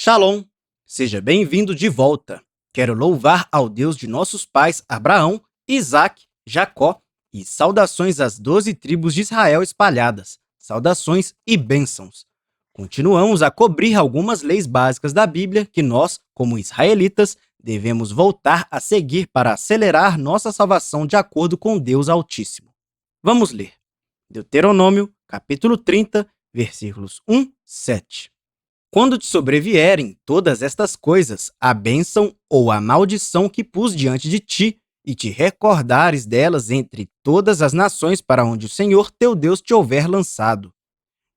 Shalom! Seja bem-vindo de volta. Quero louvar ao Deus de nossos pais Abraão, Isaque, Jacó e saudações às 12 tribos de Israel espalhadas. Saudações e bênçãos. Continuamos a cobrir algumas leis básicas da Bíblia que nós, como israelitas, devemos voltar a seguir para acelerar nossa salvação de acordo com Deus Altíssimo. Vamos ler. Deuteronômio, capítulo 30, versículos 1-7. Quando te sobrevierem todas estas coisas, a bênção ou a maldição que pus diante de ti, e te recordares delas entre todas as nações para onde o Senhor teu Deus te houver lançado,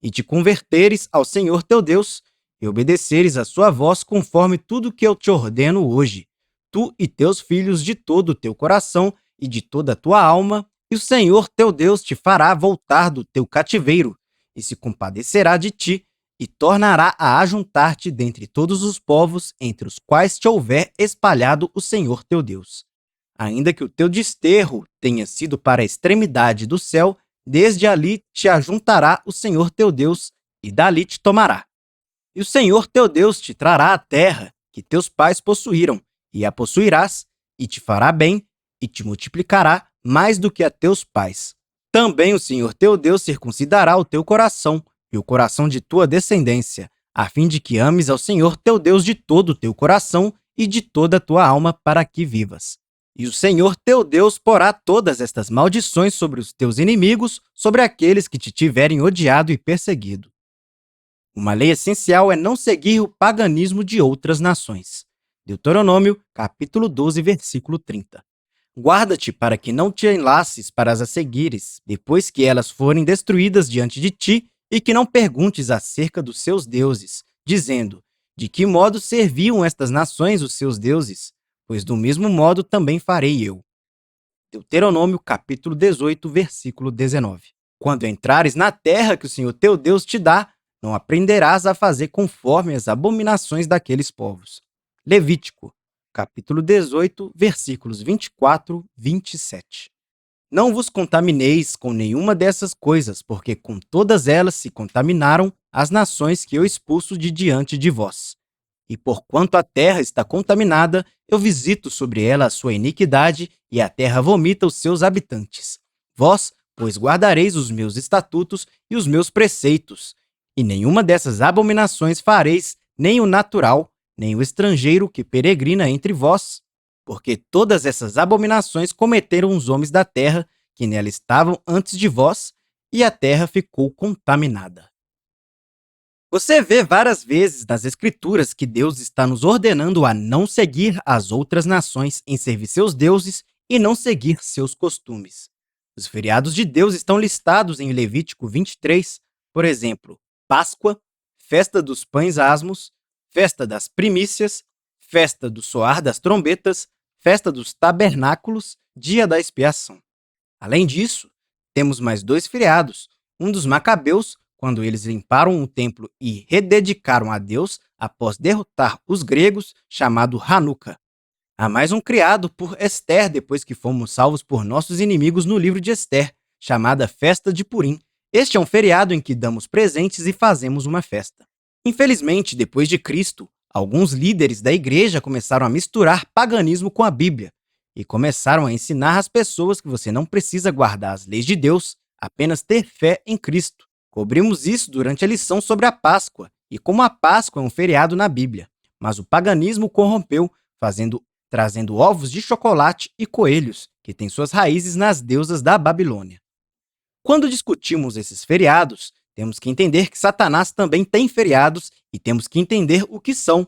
e te converteres ao Senhor teu Deus, e obedeceres a sua voz conforme tudo que eu te ordeno hoje, tu e teus filhos de todo o teu coração e de toda a tua alma, e o Senhor teu Deus te fará voltar do teu cativeiro, e se compadecerá de ti, e tornará a ajuntar-te dentre todos os povos entre os quais te houver espalhado o Senhor teu Deus. Ainda que o teu desterro tenha sido para a extremidade do céu, desde ali te ajuntará o Senhor teu Deus, e dali te tomará. E o Senhor teu Deus te trará a terra que teus pais possuíram, e a possuirás, e te fará bem, e te multiplicará mais do que a teus pais. Também o Senhor teu Deus circuncidará o teu coração, e o coração de tua descendência, a fim de que ames ao Senhor teu Deus de todo o teu coração e de toda a tua alma, para que vivas. E o Senhor teu Deus porá todas estas maldições sobre os teus inimigos, sobre aqueles que te tiverem odiado e perseguido. Uma lei essencial é não seguir o paganismo de outras nações. Deuteronômio, capítulo 12, versículo 30. Guarda-te para que não te enlaces para as seguires, depois que elas forem destruídas diante de ti, e que não perguntes acerca dos seus deuses, dizendo: de que modo serviam estas nações os seus deuses? Pois do mesmo modo também farei eu. Deuteronômio, capítulo 18, versículo 19. Quando entrares na terra que o Senhor teu Deus te dá, não aprenderás a fazer conforme as abominações daqueles povos. Levítico, capítulo 18, versículos 24-27. Não vos contamineis com nenhuma dessas coisas, porque com todas elas se contaminaram as nações que eu expulso de diante de vós. E porquanto a terra está contaminada, eu visito sobre ela a sua iniquidade, e a terra vomita os seus habitantes. Vós, pois, guardareis os meus estatutos e os meus preceitos, e nenhuma dessas abominações fareis, nem o natural, nem o estrangeiro que peregrina entre vós, porque todas essas abominações cometeram os homens da terra, que nela estavam antes de vós, e a terra ficou contaminada. Você vê várias vezes nas Escrituras que Deus está nos ordenando a não seguir as outras nações em servir seus deuses e não seguir seus costumes. Os feriados de Deus estão listados em Levítico 23, por exemplo, Páscoa, Festa dos Pães Asmos, Festa das Primícias, Festa do Soar das Trombetas, Festa dos Tabernáculos, Dia da Expiação. Além disso, temos mais 2 feriados, um dos Macabeus, quando eles limparam o templo e rededicaram a Deus após derrotar os gregos, chamado Hanukkah. Há mais um criado por Ester depois que fomos salvos por nossos inimigos no livro de Ester, chamada Festa de Purim. Este é um feriado em que damos presentes e fazemos uma festa. Infelizmente, depois de Cristo, alguns líderes da igreja começaram a misturar paganismo com a Bíblia e começaram a ensinar às pessoas que você não precisa guardar as leis de Deus, apenas ter fé em Cristo. Cobrimos isso durante a lição sobre a Páscoa e como a Páscoa é um feriado na Bíblia, mas o paganismo corrompeu, trazendo ovos de chocolate e coelhos, que têm suas raízes nas deusas da Babilônia. Quando discutimos esses feriados, temos que entender que Satanás também tem feriados e temos que entender o que são.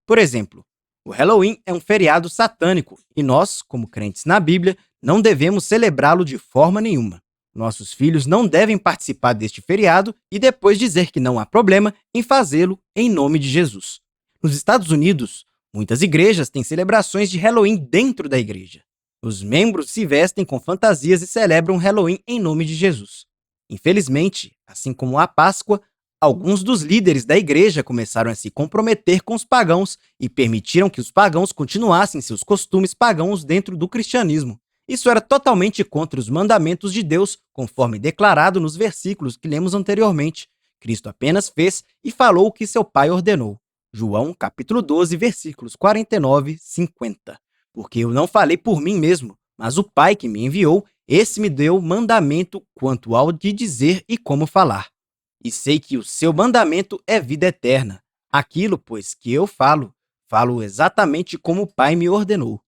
Por exemplo, o Halloween é um feriado satânico e nós, como crentes na Bíblia, não devemos celebrá-lo de forma nenhuma. Nossos filhos não devem participar deste feriado e depois dizer que não há problema em fazê-lo em nome de Jesus. Nos Estados Unidos, muitas igrejas têm celebrações de Halloween dentro da igreja. Os membros se vestem com fantasias e celebram Halloween em nome de Jesus. Infelizmente, assim como a Páscoa, alguns dos líderes da igreja começaram a se comprometer com os pagãos e permitiram que os pagãos continuassem seus costumes pagãos dentro do cristianismo. Isso era totalmente contra os mandamentos de Deus, conforme declarado nos versículos que lemos anteriormente. Cristo apenas fez e falou o que seu Pai ordenou. João, capítulo 12, versículos 49 e 50. Porque eu não falei por mim mesmo, mas o Pai que me enviou, esse me deu mandamento quanto ao de dizer e como falar. E sei que o seu mandamento é vida eterna. Aquilo, pois, que eu falo, falo exatamente como o Pai me ordenou.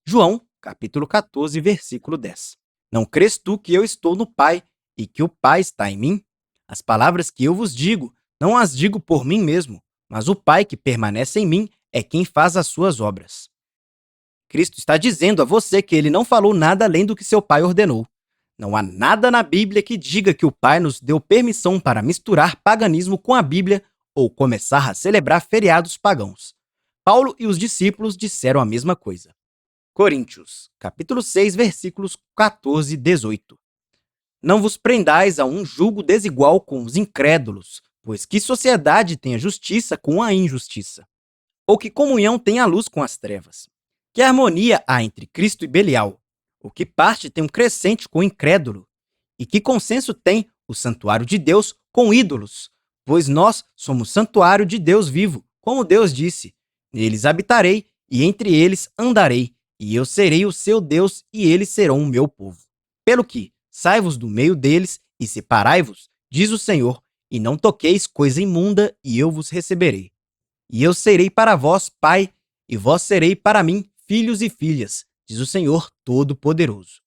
João, capítulo 14, versículo 10. Não crês tu que eu estou no Pai e que o Pai está em mim? As palavras que eu vos digo, não as digo por mim mesmo, mas o Pai que permanece em mim é quem faz as suas obras. Cristo está dizendo a você que ele não falou nada além do que seu Pai ordenou. Não há nada na Bíblia que diga que o Pai nos deu permissão para misturar paganismo com a Bíblia ou começar a celebrar feriados pagãos. Paulo e os discípulos disseram a mesma coisa. Coríntios, capítulo 6, versículos 14 e 18. Não vos prendais a um julgo desigual com os incrédulos, pois que sociedade tem a justiça com a injustiça? Ou que comunhão tem a luz com as trevas? Que harmonia há entre Cristo e Belial? Ou que parte tem um crescente com o incrédulo? E que consenso tem o santuário de Deus com ídolos? Pois nós somos santuário de Deus vivo, como Deus disse. Neles habitarei e entre eles andarei, e eu serei o seu Deus e eles serão o meu povo. Pelo que, sai-vos do meio deles e separai-vos, diz o Senhor, e não toqueis coisa imunda, e eu vos receberei. E eu serei para vós pai, e vós serei para mim filhos e filhas, diz o Senhor Todo-Poderoso.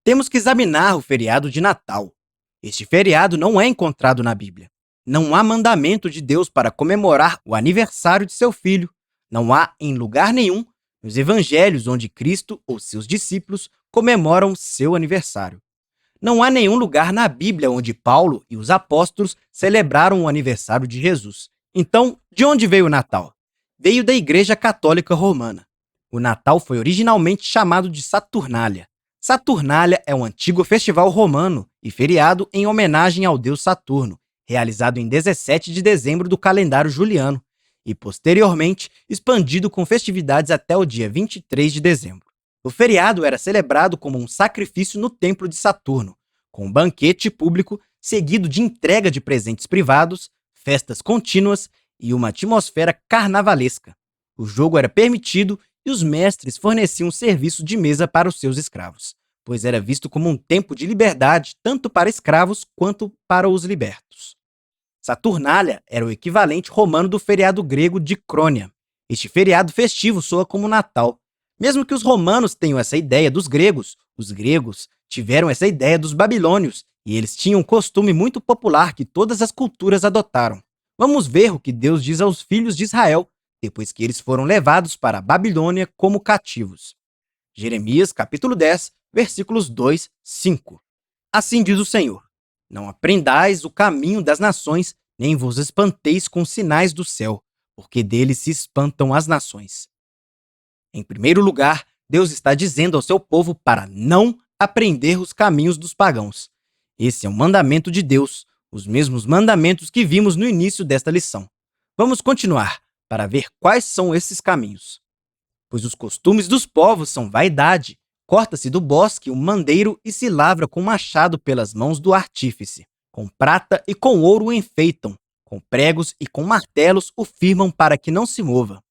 Temos que examinar o feriado de Natal. Este feriado não é encontrado na Bíblia. Não há mandamento de Deus para comemorar o aniversário de seu filho. Não há em lugar nenhum nos evangelhos onde Cristo ou seus discípulos comemoram seu aniversário. Não há nenhum lugar na Bíblia onde Paulo e os apóstolos celebraram o aniversário de Jesus. Então, de onde veio o Natal? Veio da Igreja Católica Romana. O Natal foi originalmente chamado de Saturnália. Saturnália é um antigo festival romano e feriado em homenagem ao deus Saturno, realizado em 17 de dezembro do calendário juliano, e posteriormente expandido com festividades até o dia 23 de dezembro. O feriado era celebrado como um sacrifício no templo de Saturno, com um banquete público seguido de entrega de presentes privados, festas contínuas e uma atmosfera carnavalesca. O jogo era permitido e os mestres forneciam serviço de mesa para os seus escravos, pois era visto como um tempo de liberdade tanto para escravos quanto para os libertos. Saturnália era o equivalente romano do feriado grego de Crônia. Este feriado festivo soa como Natal. Mesmo que os romanos tenham essa ideia dos gregos, os gregos tiveram essa ideia dos babilônios, e eles tinham um costume muito popular que todas as culturas adotaram. Vamos ver o que Deus diz aos filhos de Israel, depois que eles foram levados para a Babilônia como cativos. Jeremias, capítulo 10, versículos 2, 5. Assim diz o Senhor: não aprendais o caminho das nações, nem vos espanteis com os sinais do céu, porque deles se espantam as nações. Em primeiro lugar, Deus está dizendo ao seu povo para não aprender os caminhos dos pagãos. Esse é um mandamento de Deus, os mesmos mandamentos que vimos no início desta lição. Vamos continuar para ver quais são esses caminhos. Pois os costumes dos povos são vaidade. Corta-se do bosque um mandeiro e se lavra com machado pelas mãos do artífice. Com prata e com ouro o enfeitam, com pregos e com martelos o firmam para que não se mova.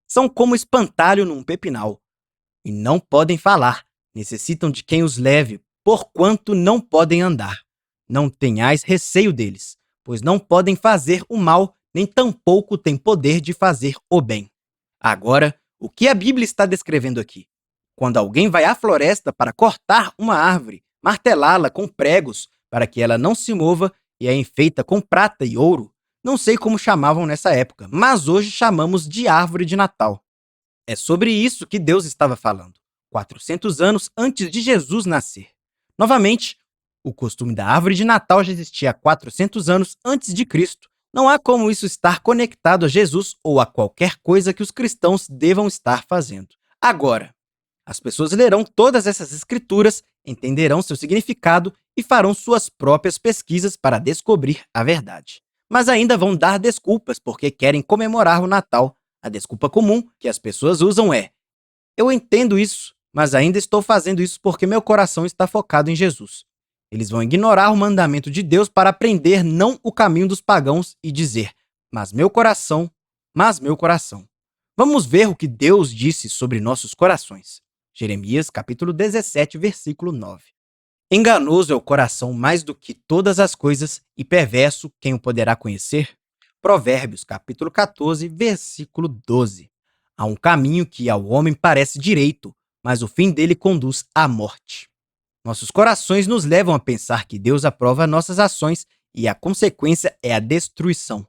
São como espantalho num pepinal. E não podem falar, necessitam de quem os leve, porquanto não podem andar. Não tenhais receio deles, pois não podem fazer o mal, nem tampouco têm poder de fazer o bem. Agora, o que a Bíblia está descrevendo aqui? Quando alguém vai à floresta para cortar uma árvore, martelá-la com pregos para que ela não se mova e a enfeita com prata e ouro, não sei como chamavam nessa época, mas hoje chamamos de árvore de Natal. É sobre isso que Deus estava falando, 400 anos antes de Jesus nascer. Novamente, o costume da árvore de Natal já existia há 400 anos antes de Cristo. Não há como isso estar conectado a Jesus ou a qualquer coisa que os cristãos devam estar fazendo. Agora, as pessoas lerão todas essas escrituras, entenderão seu significado e farão suas próprias pesquisas para descobrir a verdade. Mas ainda vão dar desculpas porque querem comemorar o Natal. A desculpa comum que as pessoas usam é: eu entendo isso, mas ainda estou fazendo isso porque meu coração está focado em Jesus. Eles vão ignorar o mandamento de Deus para aprender não o caminho dos pagãos e dizer: mas meu coração mas meu coração. Vamos ver o que Deus disse sobre nossos corações. Jeremias, capítulo 17, versículo 9. Enganoso é o coração mais do que todas as coisas, e perverso, quem o poderá conhecer? Provérbios, capítulo 14, versículo 12. Há um caminho que ao homem parece direito, mas o fim dele conduz à morte. Nossos corações nos levam a pensar que Deus aprova nossas ações e a consequência é a destruição.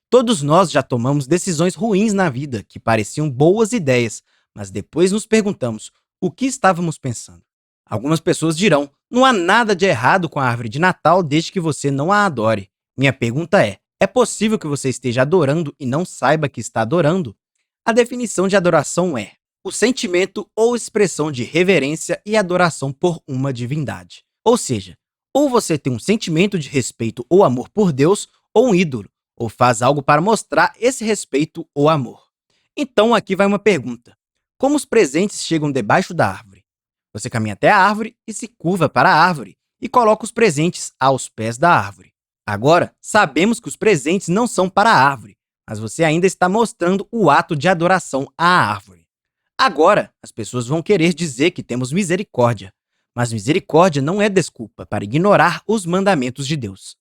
Todos nós já tomamos decisões ruins na vida que pareciam boas ideias, mas depois nos perguntamos o que estávamos pensando. Algumas pessoas dirão: não há nada de errado com a árvore de Natal desde que você não a adore. Minha pergunta é possível que você esteja adorando e não saiba que está adorando? A definição de adoração é o sentimento ou expressão de reverência e adoração por uma divindade. Ou seja, ou você tem um sentimento de respeito ou amor por Deus, ou um ídolo, ou faz algo para mostrar esse respeito ou amor. Então aqui vai uma pergunta: como os presentes chegam debaixo da árvore? Você caminha até a árvore e se curva para a árvore e coloca os presentes aos pés da árvore. Agora, sabemos que os presentes não são para a árvore, mas você ainda está mostrando o ato de adoração à árvore. Agora, as pessoas vão querer dizer que temos misericórdia, mas misericórdia não é desculpa para ignorar os mandamentos de Deus.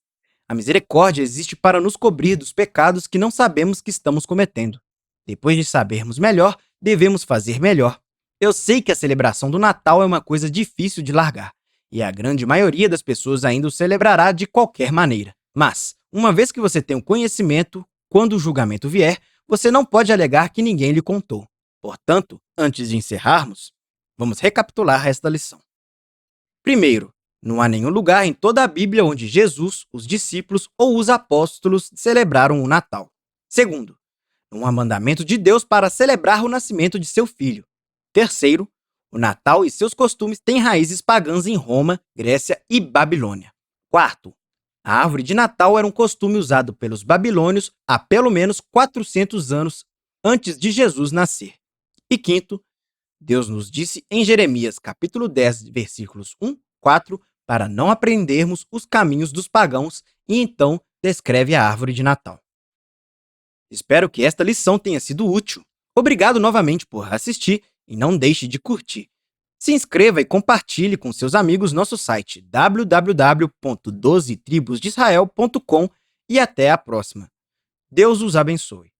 A misericórdia existe para nos cobrir dos pecados que não sabemos que estamos cometendo. Depois de sabermos melhor, devemos fazer melhor. Eu sei que a celebração do Natal é uma coisa difícil de largar, e a grande maioria das pessoas ainda o celebrará de qualquer maneira. Mas, uma vez que você tem o conhecimento, quando o julgamento vier, você não pode alegar que ninguém lhe contou. Portanto, antes de encerrarmos, vamos recapitular esta lição. Primeiro, não há nenhum lugar em toda a Bíblia onde Jesus, os discípulos ou os apóstolos celebraram o Natal. Segundo, não há mandamento de Deus para celebrar o nascimento de seu filho. Terceiro, o Natal e seus costumes têm raízes pagãs em Roma, Grécia e Babilônia. Quarto, a árvore de Natal era um costume usado pelos babilônios há pelo menos 400 anos antes de Jesus nascer. E quinto, Deus nos disse em Jeremias capítulo 10, versículos 1, 4, para não aprendermos os caminhos dos pagãos, e então descreve a árvore de Natal. Espero que esta lição tenha sido útil. Obrigado novamente por assistir e não deixe de curtir. Se inscreva e compartilhe com seus amigos nosso site www.12tribusdeisrael.com e até a próxima. Deus os abençoe.